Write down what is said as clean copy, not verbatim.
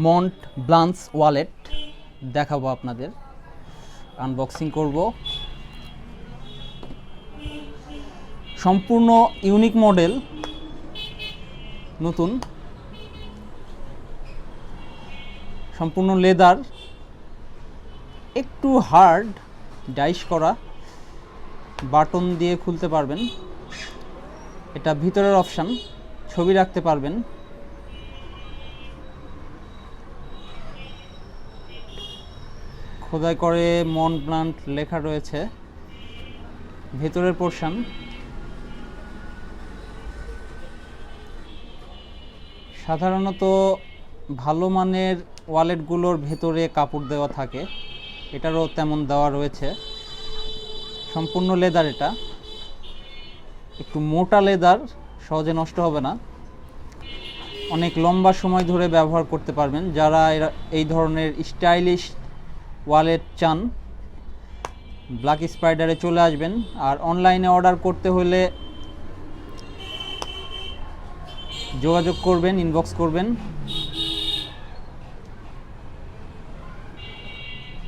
Mont ব্লান্স wallet দেখাবো আপনাদের, unboxing করব। সম্পূর্ণ ইউনিক মডেল, নতুন, সম্পূর্ণ লেদার, একটু হার্ড, ডাইস করা, বাটন দিয়ে খুলতে পারবেন। এটা ভিতরের অপশান, ছবি রাখতে পারবেন। খোদাই করে মন্ট ব্লান্স লেখা রয়েছে। ভেতরের পোর্শন সাধারণত ভালো মানের ওয়ালেটগুলোর ভেতরে কাপড় দেওয়া থাকে, এটারও তেমন দেওয়া রয়েছে। সম্পূর্ণ লেদার, এটা একটু মোটা লেদার, সহজে নষ্ট হবে না, অনেক লম্বা সময় ধরে ব্যবহার করতে পারবেন। যারা এই ধরনের স্টাইলিশ ওয়ালেট চান, ব্ল্যাক স্পাইডারে চলে আসবেন। আর অনলাইনে অর্ডার করতে হলে যোগাযোগ করবেন, ইনবক্স করবেন।